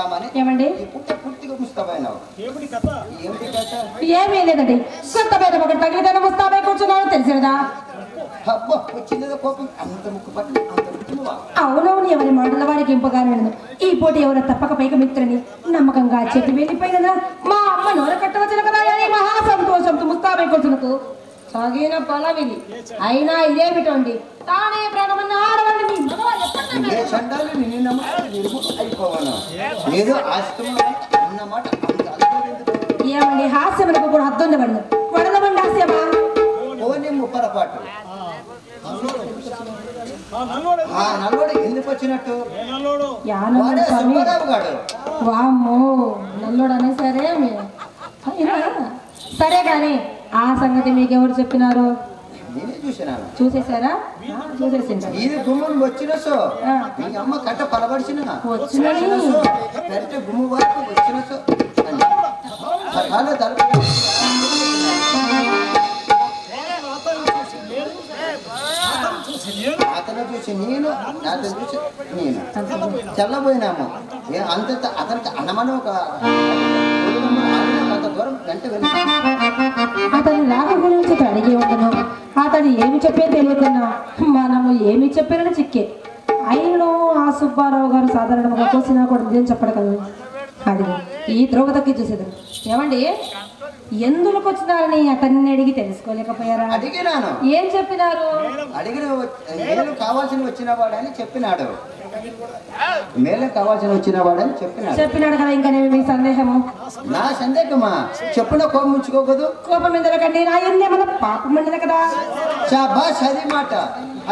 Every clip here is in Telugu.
చెప్దామని. ఏమండి పూర్తిగా ముస్తాబైనావు. ఏమీ లేదండి. కొత్త మీద ఒకటి తగిలితేనే ముస్తాబై కూర్చున్నావు తెలిసినదా? వచ్చిందో కోపం అంత ముక్కు పట్టు అంత ముక్కువా? అవునవును, ఎవరి మాటల వారికి ఇంపగానే ఉండదు. ఈ పోటీ ఎవరో తప్పక పైక మిత్రుని నమ్మకంగా చెప్పి వెళ్ళిపోయినదా మా అమ్మ నోరు కట్టవచ్చిన కదా అని మహా సంతోషంతో ముస్తాబై కూర్చున్నకు సాగిన పొలమిది. అయినా ఇదేమిటండి తానే ప్రాణమన్న ఆడవాళ్ళని మీ మగవాళ్ళు ఏదో అన్నమాట. ఏమండి హాస్యములకు కూడా అర్థం వడదబండి హాస్యమా? ఓని ముప్పరపాటు నల్లోడు ఎందుకు వచ్చినట్టు? వామ్మో నల్లోడు అనే సరే సరే కానీ ఆ సంగతి మీకు ఎవరు చెప్పినారు? నేనే చూసినాను. చూసేసారా? చూసేసింది. ఇది గుమ్మం వచ్చిన సో మీ అమ్మ కట్ట పలబడిచిన గుమ్మ వరకు వచ్చిన సో అతను చూసి నేను అతను చూసి నేను తెల్లబోయినాము. అంత అతనికి అన్నమని ఒక అంత దూరం గంట వెళ్ళి అతని లాభ గురించి అడిగి ఉండను. అతను ఏమి చెప్పే తెలియకున్నా మనము ఏమి చెప్పారని చిక్కే. అయినను ఆ సుబ్బారావు గారు సాధారణంగా కోసినా కూడా నిజం చెప్పడు కదా. అది ఈ ద్రౌపదికి చూసేది. ఏమండి ఎందుకు వచ్చినారని అతన్ని అడిగి తెలుసుకోలేకపోయారా? అడిగినాను. ఏం చెప్పినారు? మేలు కావాల్సిన వచ్చిన వాడని చెప్పినాడు. మేలు కావాల్సిన వచ్చిన వాడని చెప్పినాడు కదా. ఇంకా మీ సందేహము? నా సందేహమా? చెప్పిన కోపం ఉంచుకోకూడదు. కోపం ఎందుకండి? నా ఏమన్నా పాపం మండదు కదా. శాబాష్, అది మాట.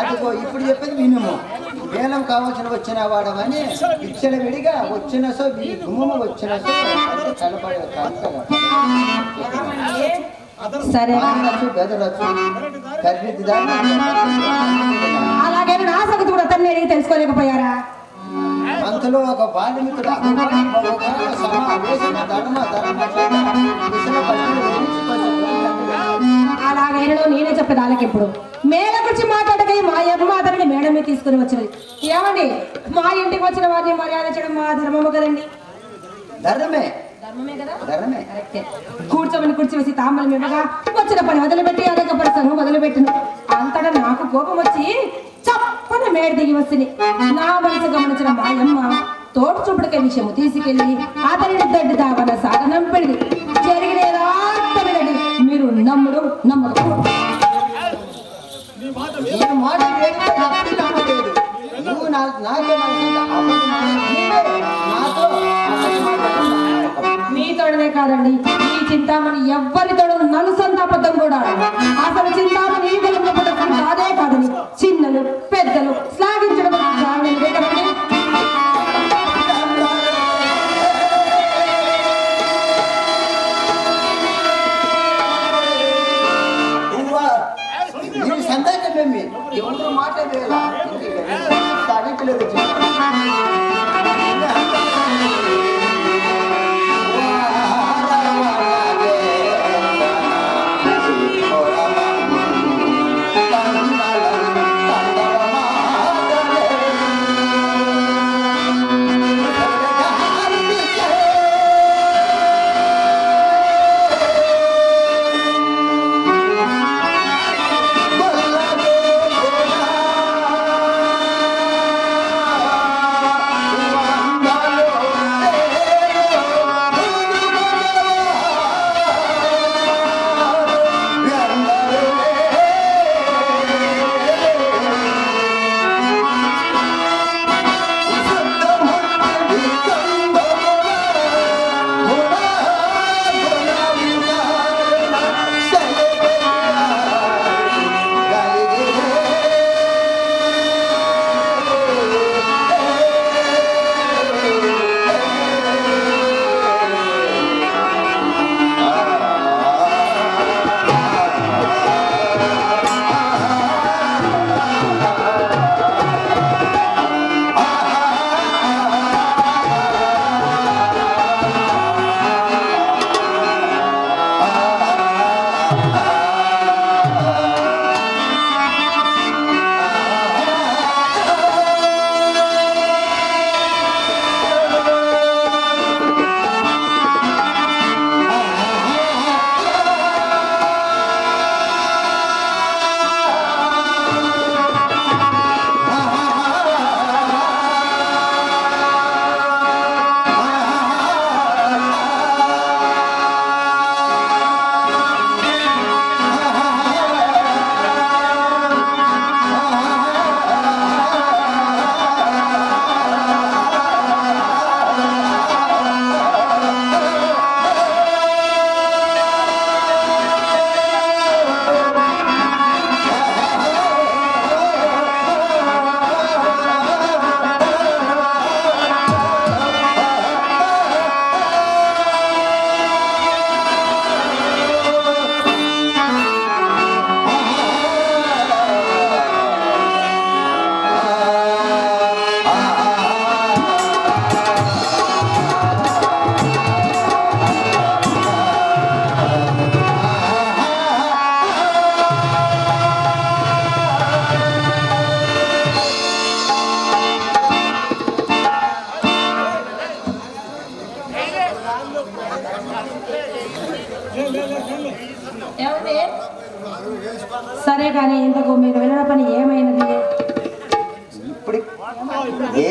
అదిగో ఇప్పుడు చెప్పేది వినుము. మేళం కావాల్సిన వచ్చిన వాడమని ఇచ్చల విడిగా వచ్చిన సో గుమ్మ వచ్చిన సో కలపడ సరే అలాగే నా సంగతి కూడా అతన్ని అడిగి తెలుసుకోలేకపోయారా? అంతలో ఒక బాల్యమిత్రుడు అలాగైనా నేనే చెప్పేది వాళ్ళకి. ఇప్పుడు మేడ గురించి మాట్లాడగా మా అమ్మ అతనికి మేడ మీద తీసుకుని వచ్చినది. ఏమండి మా ఇంటికి వచ్చిన వారిని మర్యాద చేయడం మా ధర్మము కదండి. ధర్మమే కదా. కరెక్టే. కూర్చోమని కుర్చీ వేసి తాంబలం ఇవ్వగా వచ్చిన పని వదిలిపెట్టి అనేక ప్రసంగం మొదలుపెట్టిన. అంతటా నాకు కోపం వచ్చి చప్పన మేడ దిగి వస్తుంది. నా మనసు గమనించిన మా అమ్మ తోట చూపుడికే విషయము తీసుకెళ్లి అతనిని దడ్డి దావన సాగనంపెడిది. జరిగిన మీరు నమ్ముడు నమ్మకం. మీతోడనే కాదండి, ఈ చింతామణి ఎవ్వరితోడు నలుసంత అబద్ధం కూడా. అసలు చింతామణి కాదే కాదని చిన్నలు పెద్దలు శ్లాఘించడం కదండి. ఎవరు మాట్లాడేలా తగ్గలేదు.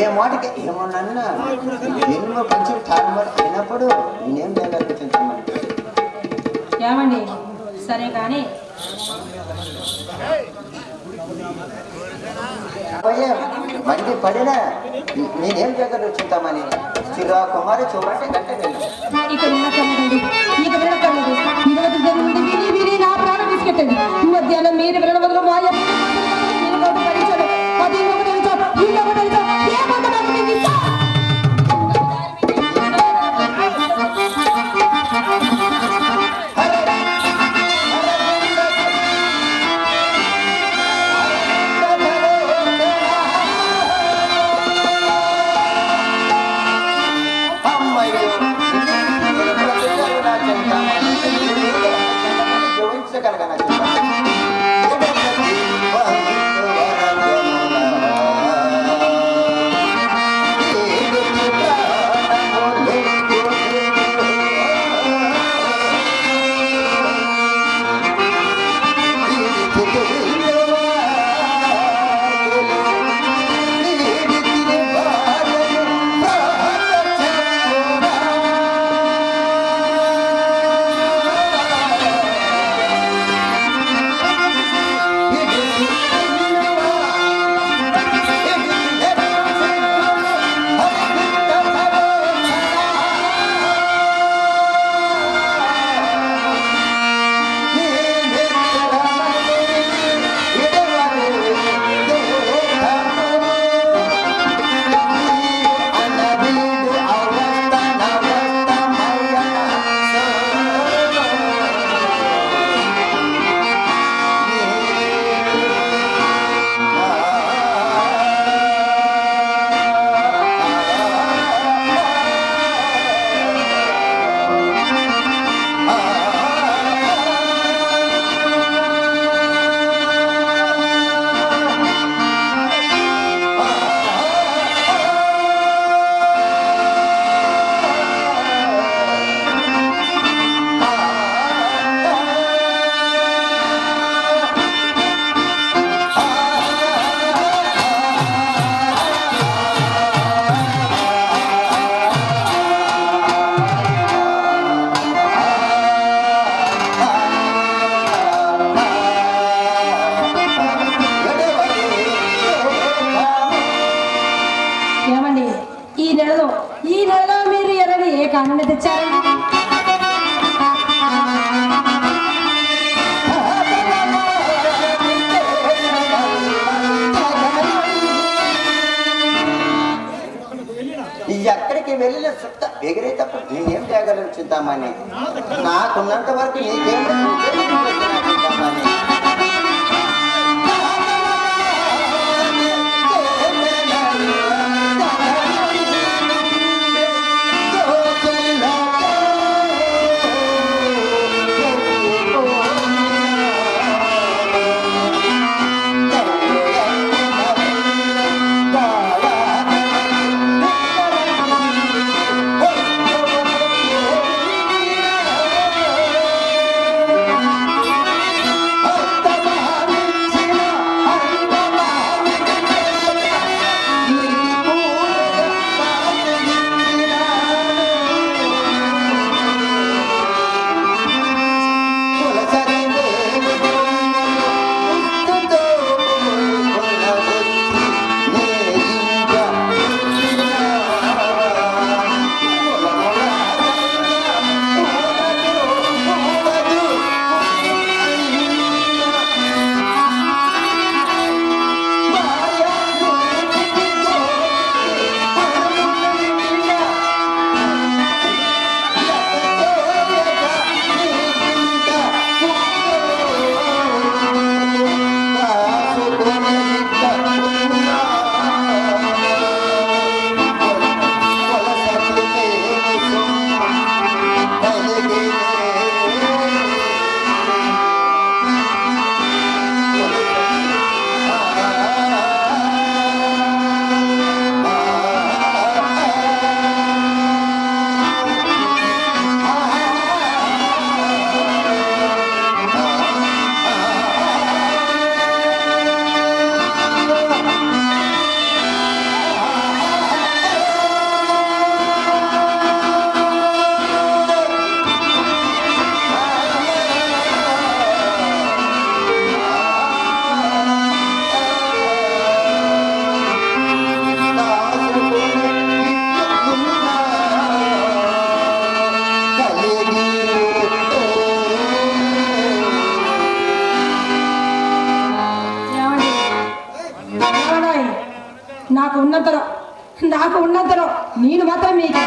ఏ మాటకి ఏమన్నా ఎన్నో కొంచెం తాగుబడి అయినప్పుడు నేనేం చేయగలుగుతున్నాను. ఏమండి సరే కానీ మంది పడినా నేనేం చేయగలుగుతామని శిలా కుమారి చూడండి గంటే ఇక వినకలేదు ఇక వినకలేదు ఇరవై నుండి విని విని నా ప్రాణం తీసుకెట్టండి మధ్యాహ్నం మీరు వినడం వల్ల మా కానుండి తెచ్చారండి. ఎక్కడికి వెళ్ళిన చుట్ట ఎగిరేటప్పుడు నేనేం చేయగలను చింతామని, నాకున్నంత వరకు నీకేం చింతామని. నాకు ఉన్నంతలో నేను మాత్రం మీకు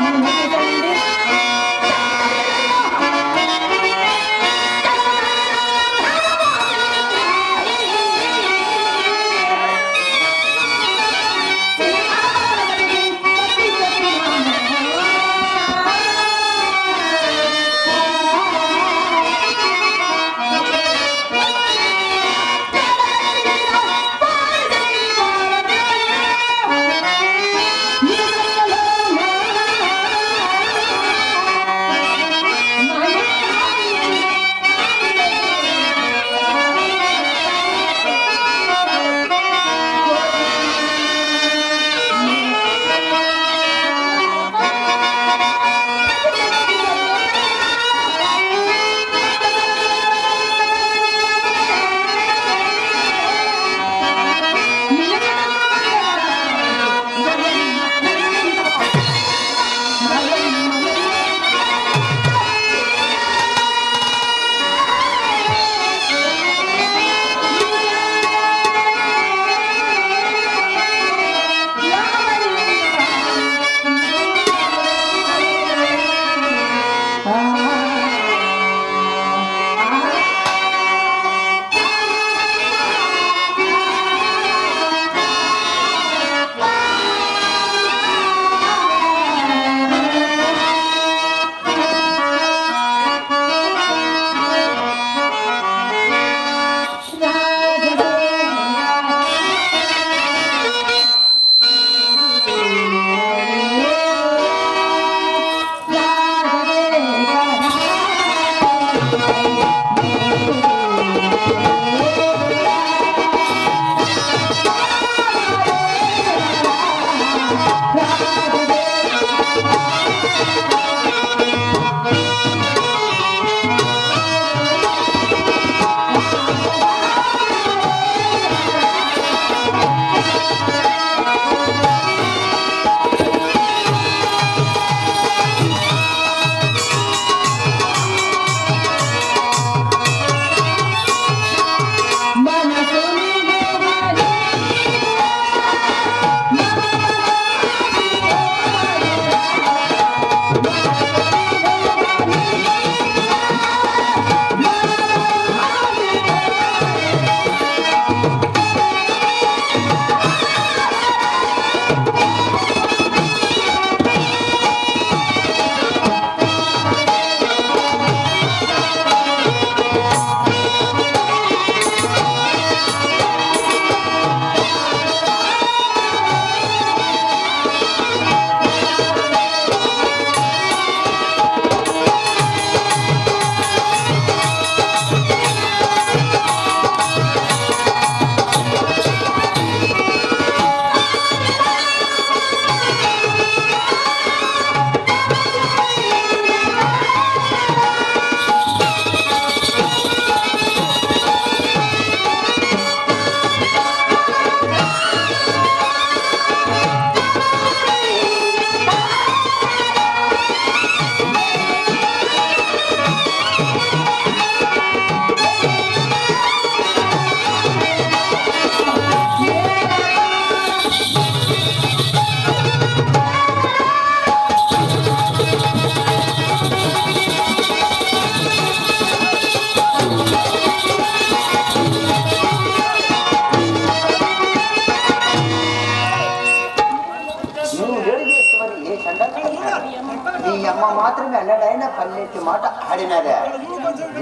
మాత్రమే అన్నడైనా పల్లెత్తి మాట ఆడినదే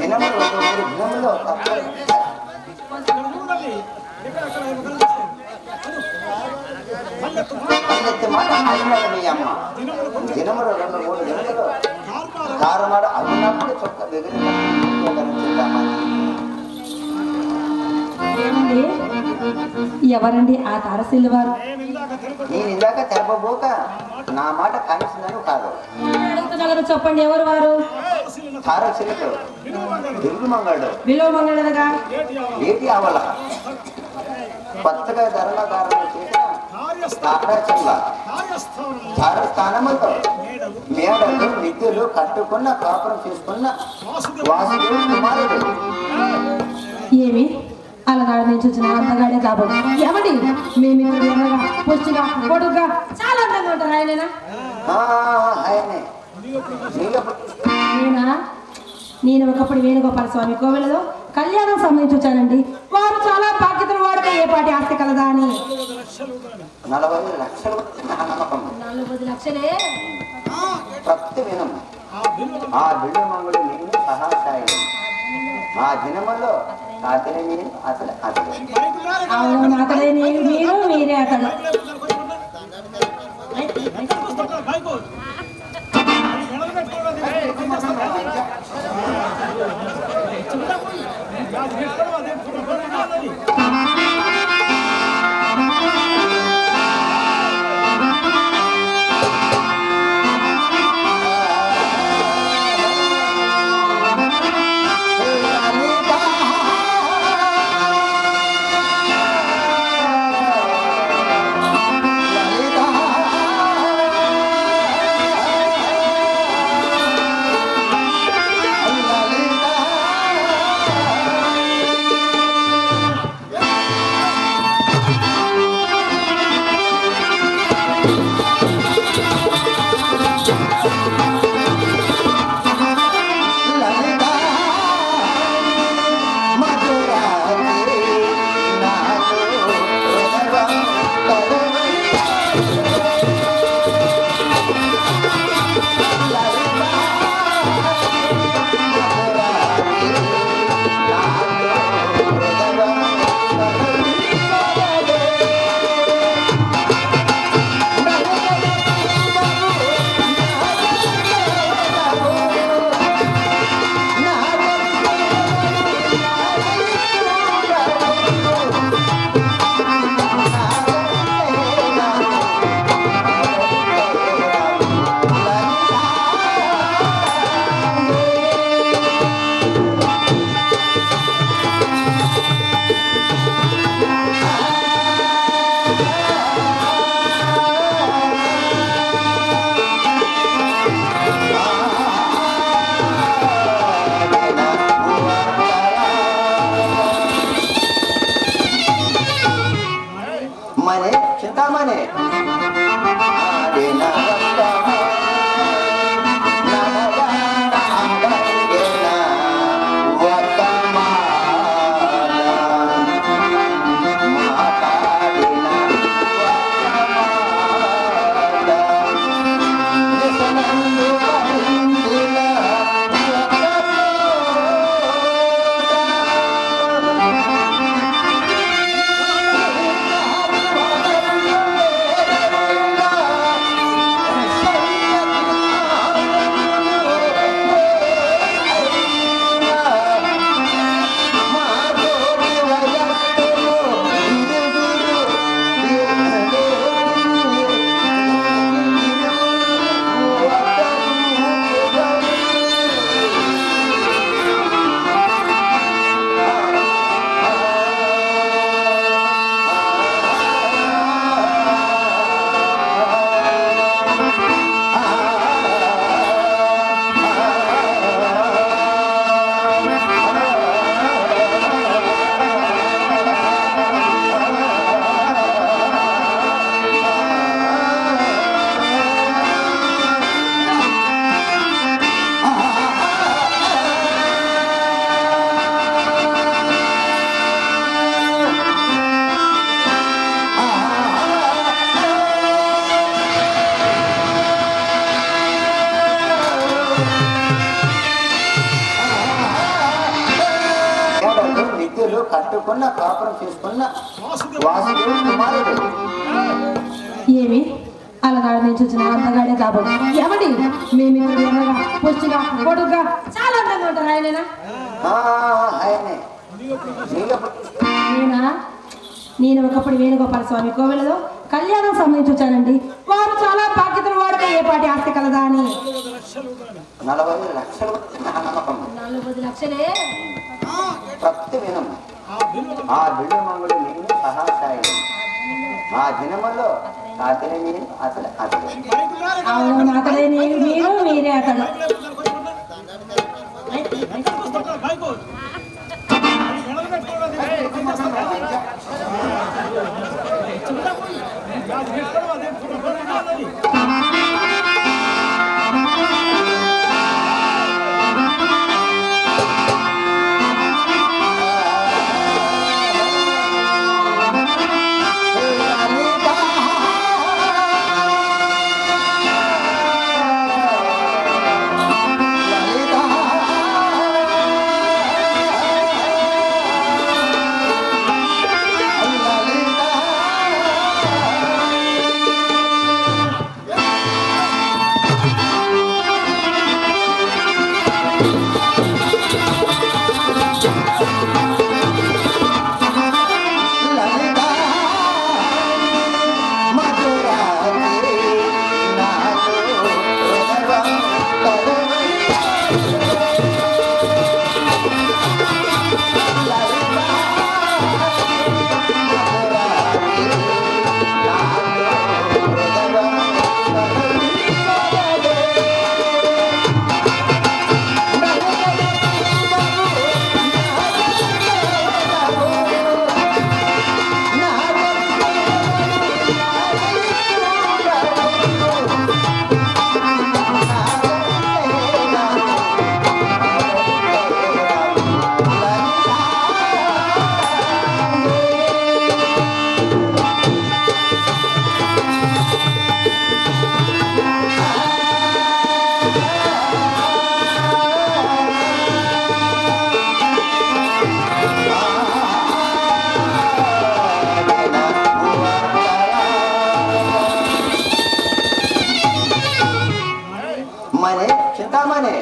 దినములు దినములో పల్లెత్తి మాట ఆడినది మీ అమ్మ దినములు 2-3 దినములు కారమాడ అన్నప్పుడు చొక్క ఎవరండి ఆ తారసిల్లు వారు? నేను ఇందాక తెరపబోక నా మాట కానిస్తున్నాను కాదు చెప్పండి ఎవరు వారు? తారసిల్లు తెలుగు మంగళుడు విలువ మంగళగా ఏటి అవల కొత్తగా ధర్మకారులు చేసిన స్థానములతో మేడలు విద్యులు కట్టుకున్న కాపురం చేసుకున్న వాసుదేవుడు కుమారుడు. ఏమి అలనాడు నుంచి వచ్చిన అంతగాడే కాబట్టి ఏమండి మేమిద్దరు ఎర్రగా పుష్టిగా పొడుగ్గా చాలా అందంగా ఉంటారు ఆయనేనా ఆయనే నేనా నేను ఒకప్పుడు వేణుగోపాల స్వామి కోవెలలో కళ్యాణం సంబంధించి వచ్చానండి. వారు చాలా బాధ్యతలు వాడితే ఏ పాటి ఆస్తి కలదా అని 40 లక్షలు నమ్మకం 40 లక్షలే భక్తి వినము ఆ బిల్లుమంగుడు నేను సహాసాయుడు ఆ దినములో అతనే నేను అతడు అవును అతడే నేను మీరు మీరే అతడు కట్టుకున్న కాపురం చేసుకున్న వాసుదేవుడు కుమారుడు. ఏమి అలనాడు నుంచి వచ్చిన అంతగాడే కాబట్టి ఏమండి మేమిద్దరు ఎర్రగా పుష్టిగా పొడుగ్గా చాలా అందంగా ఉంటారు ఆయనేనా ఆయనే నేనా నేను ఒకప్పుడు వేణుగోపాల స్వామి కోవెలలో కళ్యాణం సంబంధించి వచ్చానండి. వారు చాలా బాధ్యతలు వాడితే ఏ పాటి ఆస్తి కలదా అని 40 లక్షలు నమ్మకం 40 లక్షలే భక్తి వినము ఆ బిల్లుమంగుడు నేను సహాసాయుడు ఆ దినములో అతనే నేను అతడు అవును అతడే నేను మీరు మీరే అతడు ಮನೆ ಚಿಂತಾಮಣಿ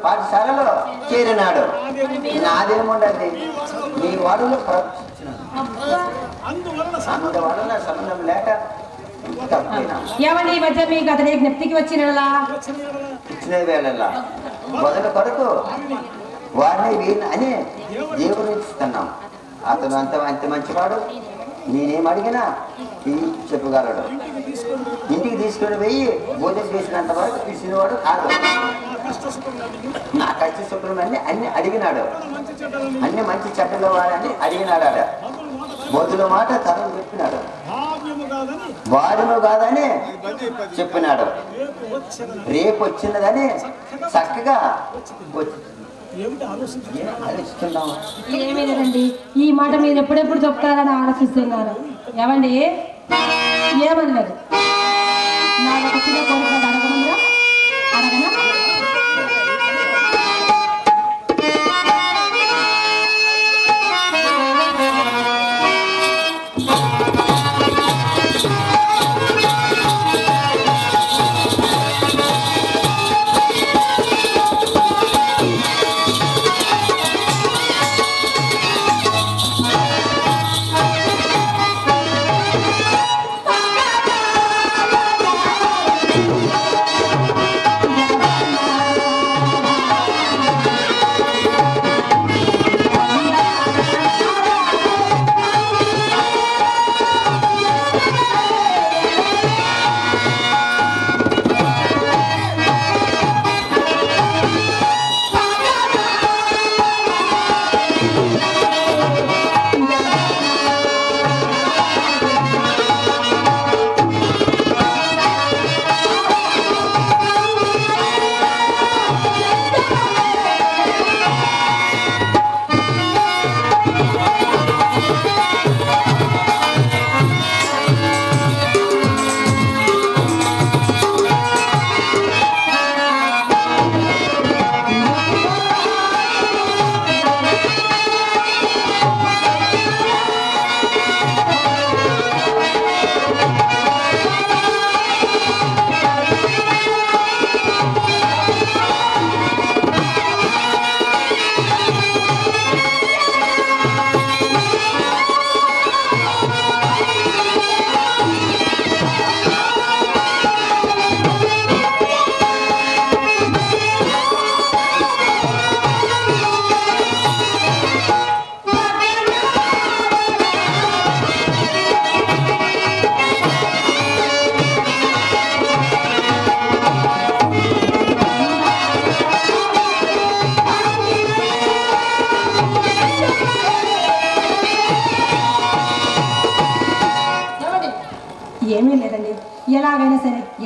పాఠశాలలో చేరినాడు. నాదేముండదు నీ వాడులో అందువలన సంబంధం లేక ఏమండి ఈ మధ్య మీకు అతని జ్ఞప్తికి వచ్చిన వేళ మొదటి కొరకు వారిని వీరిని అని దేవుని ఇస్తున్నాం. అతను అంత మంచివాడు, నేనేం అడిగినా చెప్పగలడు. ఇంటికి తీసుకొని పోయి భోజనం చేసినంత వరకు తీసినవాడు కాదు. నా కష్ట సుఖం అన్ని అడిగినాడు. అన్ని మంచి చెడ్డల వాడని అడిగినాడు. మొదలు మాట తనకు చెప్పినాడు, వాడును కాదని చెప్పినాడు. రేపు వచ్చినదని చక్కగా ఆలోచిస్తున్నాం. ఏమీ లేదండి, ఈ మాట మీరు ఎప్పుడెప్పుడు చెప్తారని ఆలోచిస్తున్నారు. ఏమండి ఏమనలేదు, నాకు ఒక చిన్న కోరిక అడగమందా? అడగనా?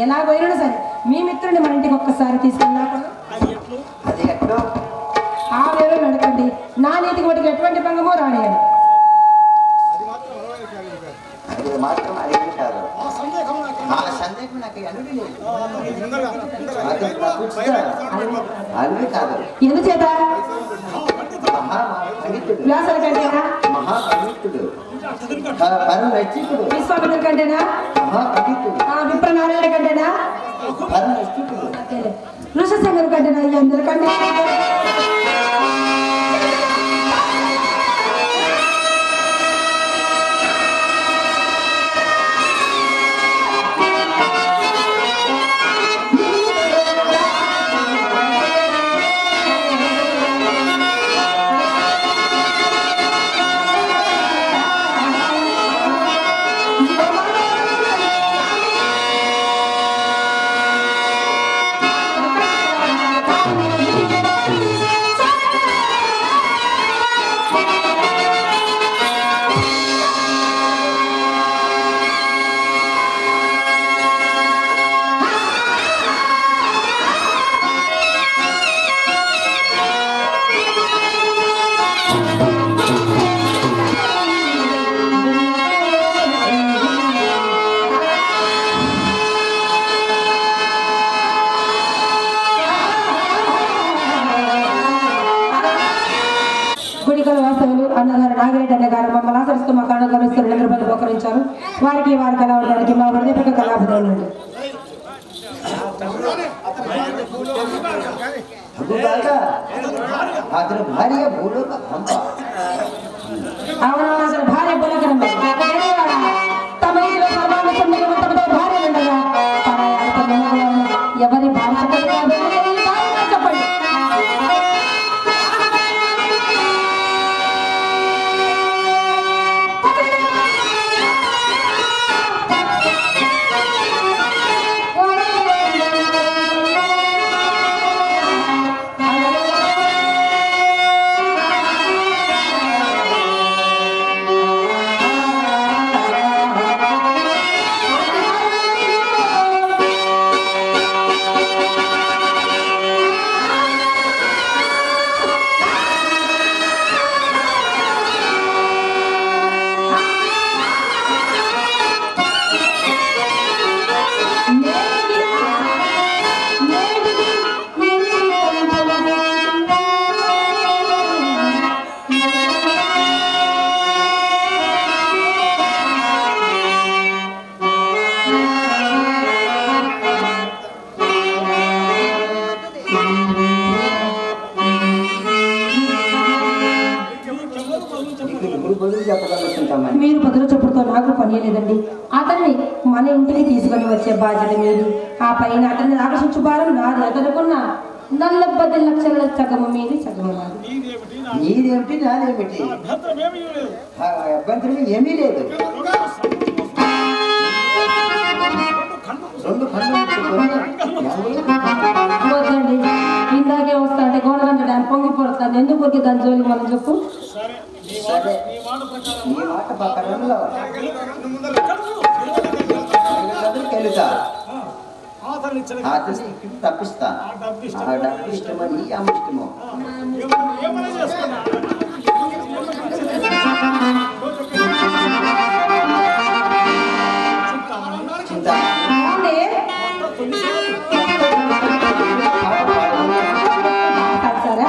ఎలా పోయినా సరే మీ మిత్రుడిని మన ఇంటికి ఒక్కసారి తీసుకున్నా అది ఎట్లో ఆ వేళ నడకండి. నా నీతికి వాటికి ఎటువంటి భంగమో రానియను. అది మాత్రం అడిగింది కాదు. ఆ సందేహం నాకు అనుడి లేదు. అల్వి కాదు. ఎందుచేత మహాపండితుడు, వ్యాసుల కంటేనా, మహాపండితుడు, పరమరక్షకుడు, విశ్వామిత్రుల కంటేనా, మహాపండితుడు, విప్రనారాయణ కంటేనా, పరమరక్షకుడు, ఋషశంకరు కంటేనా, అందరికంటే గుడికల వాస్తవులు అన్నగారు నాగిరెడ్డి అన్న గారు మమ్మల్ని ఆచరిస్తూ మా కాళ్ళు గరుస్తూ 2 రూపాయలు ఉపకరించారు. వారికి వారి కళావడానికి మా హృదయపూర్వక కళాభినందనలు. అతను భార్య భూలోక పంప. అవును, అసలు భార్య బులకరం తమ ఇంట్లో సర్వాంగ భార్య ఉండగా ఎవరి భార్య చెప్పండి. మీరు బదులు చెప్పుడుతో నాకు పని లేదండి. అతన్ని మన ఇంటికి తీసుకొని వచ్చే బాధ్యత మీది. ఆ పైన అతన్ని ఆకర్షించు భారం నాది. అతనుకున్న 40 లక్షల సగము మీది, సగము నాది. నీదేమిటి నాదేమిటి అభ్యంతరం ఏమీ లేదు. 2 వద్దండి, ఇందాకే వస్తా అంటే గోడగంట డ్యామ్ పొంగిపోతుంది. ఎందుకు పొరికి దాని జోలికి మనం చెప్పు. సరే, నీ మాట ప్రకారంలో వెళ్తా. అతని తప్పిస్తా. ఆ డబ్బు ఇష్టమని ఆమె ఇష్టమో. చింత సరే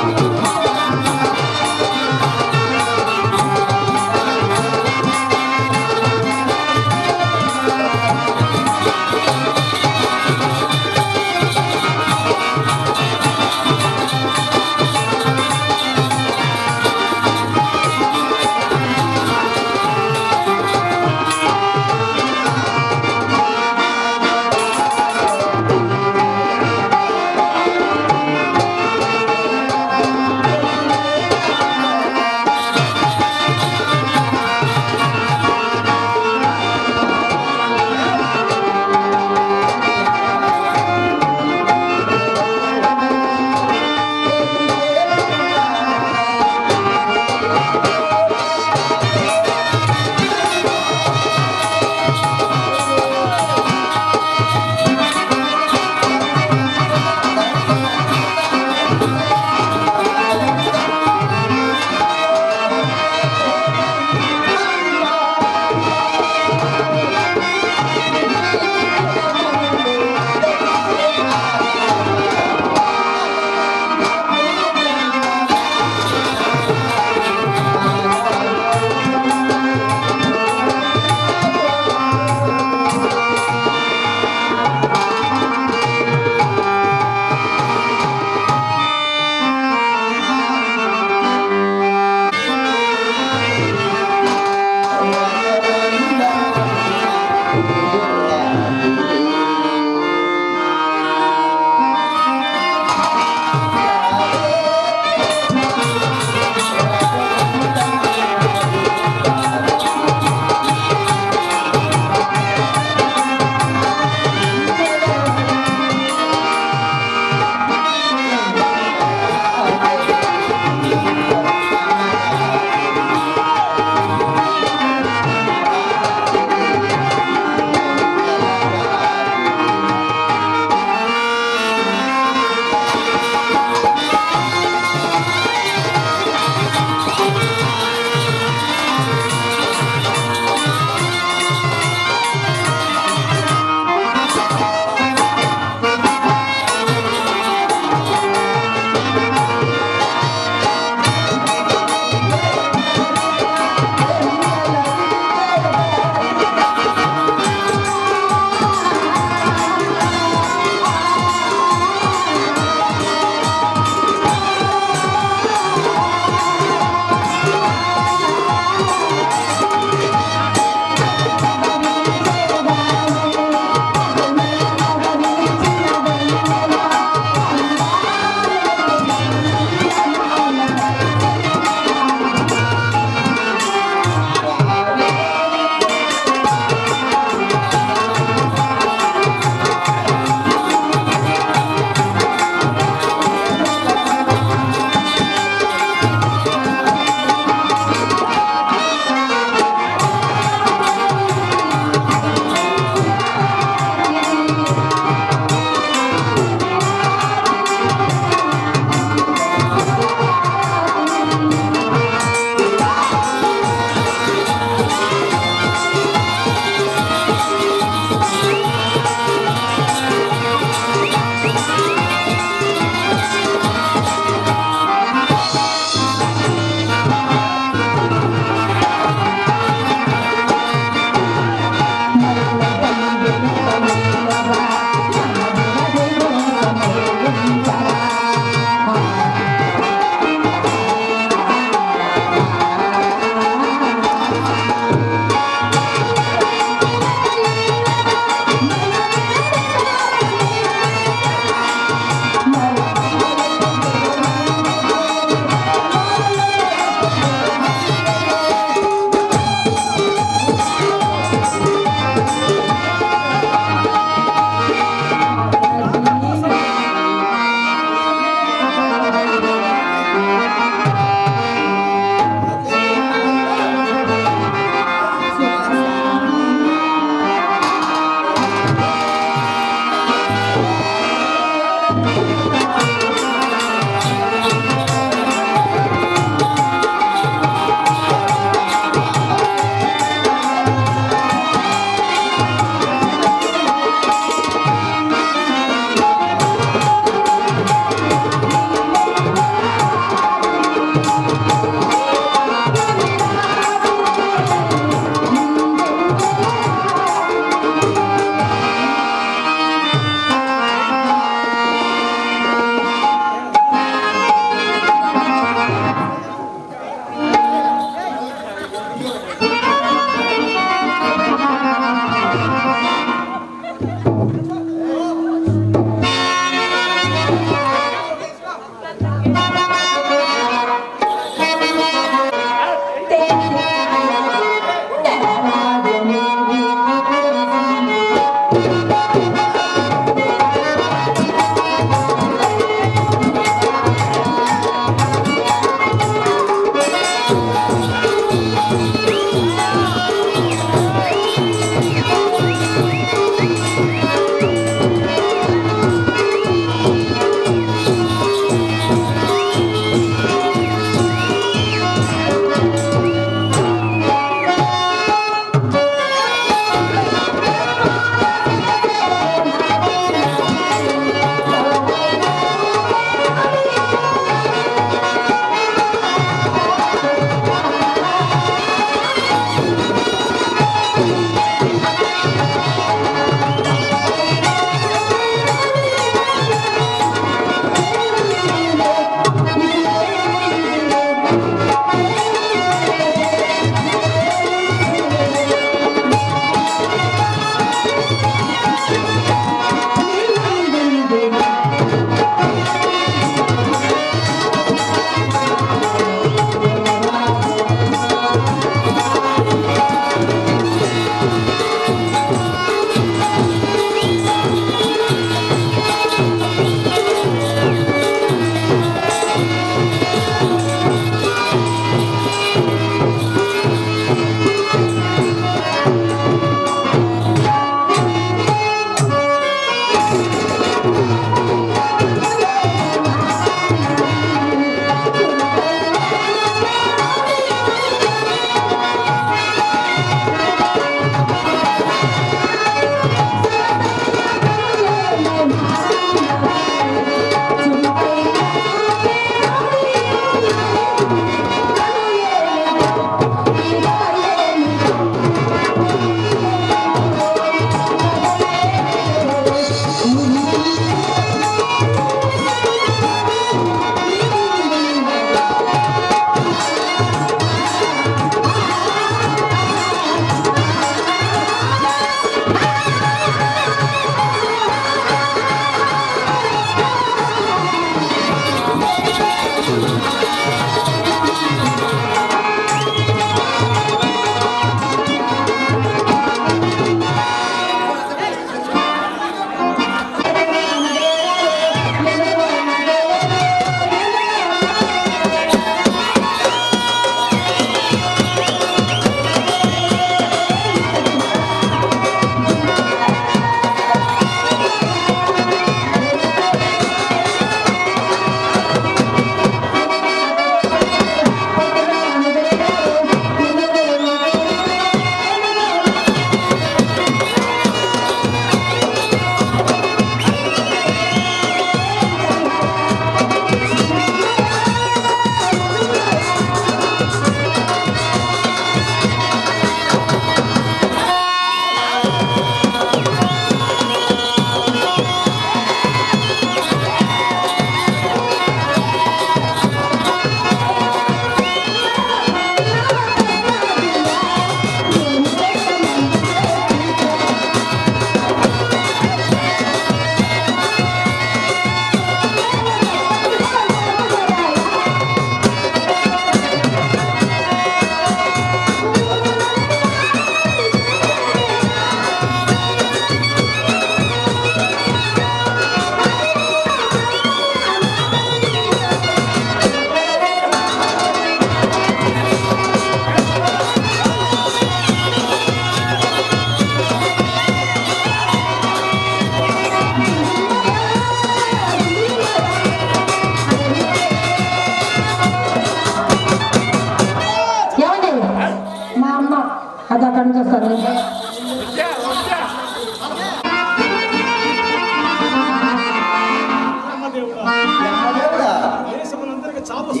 దేవుడా దేశంలో అందరికీ సాగుతున్నది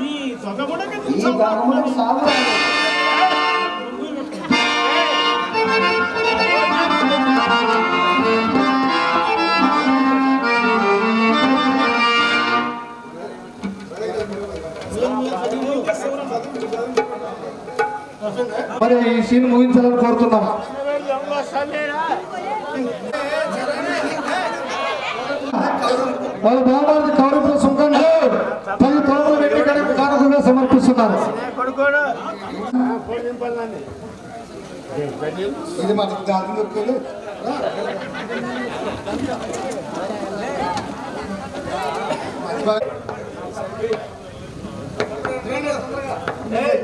ఈ భగములకు సాగు రాలేదు. మరి ఈ సీన్ ముగించాలని కోరుతున్నాం. వాళ్ళు బాబాజీ కౌరవ సుఖంలో 10 తోమల వెండి గడప కానుకగా సమర్పిస్తున్నారు. ఇది మనకు దాని దొరికింది. Hey!